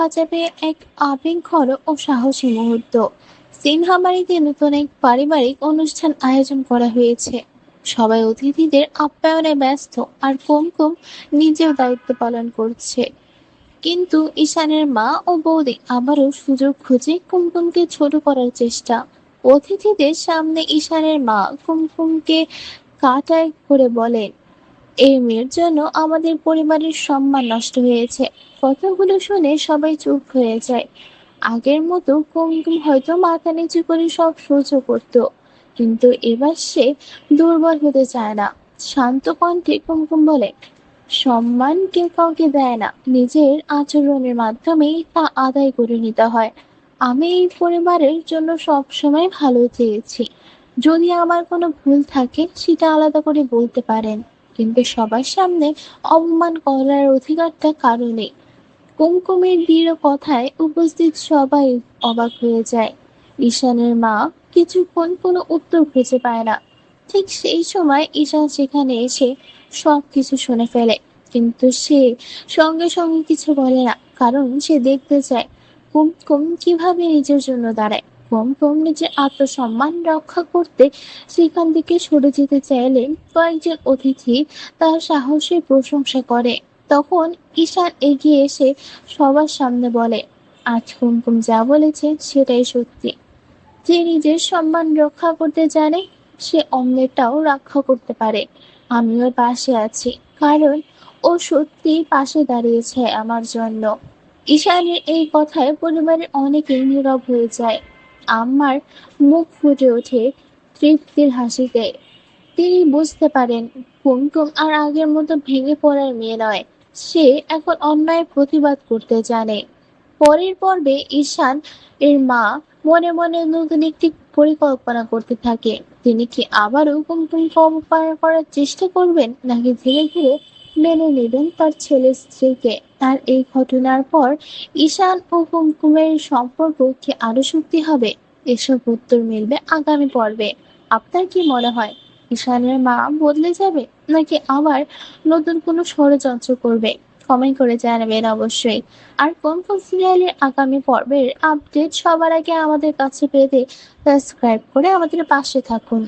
দেখা যাবে এক আবেগঘন ও সাহসী মুহূর্ত। সিনহামারিতে নতুন এক পারিবারিক অনুষ্ঠান আয়োজন করা হয়েছে। সবাই অতিথিদের আপ্যায়নে ব্যস্ত, আর কুমকুম নিজেও দায়িত্ব পালন করছে। কিন্তু ঈশানের মা ও বৌদি আবারও সুযোগ খুঁজে কুমকুমকে ছোট করার চেষ্টা। অতিথিদের সামনে ঈশানের মা কুমকুমকে কাটায় করে বলেন, এই মেয়ের জন্য আমাদের পরিবারের সম্মান নষ্ট হয়েছে। কথাগুলো শুনে সবাই চুপ হয়ে যায়। আগের মতো কুমকুম হয়তো মাথা নিচু করে সব সহ্য করত, কিন্তু এবার সে দুর্বল হতে চায় না। শান্ত কণ্ঠে কুমকুম বলে, সম্মান কেউ কাউকে দেয় না, নিজের আচরণের মাধ্যমেই তা আদায় করে নিতে হয়। আমি এই পরিবারের জন্য সব সময় ভালো চেয়েছি। যদি আমার কোনো ভুল থাকে সেটা আলাদা করে বলতে পারেন, কিন্তু সবার সামনে অপমান করার অধিকারটা কারো নেই। কুমকুমের দৃঢ় কথায় উপস্থিত সবাই অবাক হয়ে যায়। ঈশানের মা কিছুক্ষণ কোনো উত্তর খুঁজে পায় না। ঠিক সেই সময় ঈশান সেখানে এসে সবকিছু শুনে ফেলে, কিন্তু সে সঙ্গে সঙ্গে কিছু বলে না, কারণ সে দেখতে চায় কুমকুম কিভাবে নিজের জন্য দাঁড়ায়। কুমকুম নিজের আত্মসম্মান রক্ষা করতে সেখান থেকে সরে যেতে চাইলে কয়েকজন অতিথি তার সাহসের প্রশংসা করে। তখন ঈশান এগিয়ে এসে সবার সামনে বলে, আজ কুমকুম যা বলেছে সেটাই সত্যি। যে নিজের সম্মান রক্ষা করতে জানে সে অন্যেরটাও রক্ষা করতে পারে। আমি ওর পাশে আছি, কারণ ও সত্যি পাশে দাঁড়িয়েছে আমার জন্য। ঈশানের এই কথায় পরিবারের অনেকেই নীরব হয়ে যায়। আমার মুখ ফুটে ওঠে তৃপ্তির হাসিতে। তিনি বুঝতে পারেন কুমকুম আর আগের মতো ভেঙে পড়ার মেয়ে নয়, সে এখন অন্যায় প্রতিবাদ করতে জানে। পরের পর্বে ঈশান এর মা মনে মনে নতুন একটি পরিকল্পনা করতে থাকে। তিনি কি আবারও কুমকুমকে অপমান করার চেষ্টা করবেন, নাকি ধীরে ধীরে মেনে নেবেন তার ছেলের স্ত্রীকে? আর এই ঘটনার পর ঈশান ও কুমকুমের সম্পর্ক কি আরো শক্তি হবে? এসব উত্তর মিলবে আগামী পর্বে। আপনার কি মনে হয়, ঈশানের মা বদলে যাবে, নাকি আবার নতুন কোনো ষড়যন্ত্র করবে? কমেন্ট করে জানাবেন অবশ্যই। আর কোন কোন সিরিয়ালের আগামী পর্বের আপডেট সবার আগে আমাদের কাছে পেতে সাবস্ক্রাইব করে আমাদের পাশে থাকুন।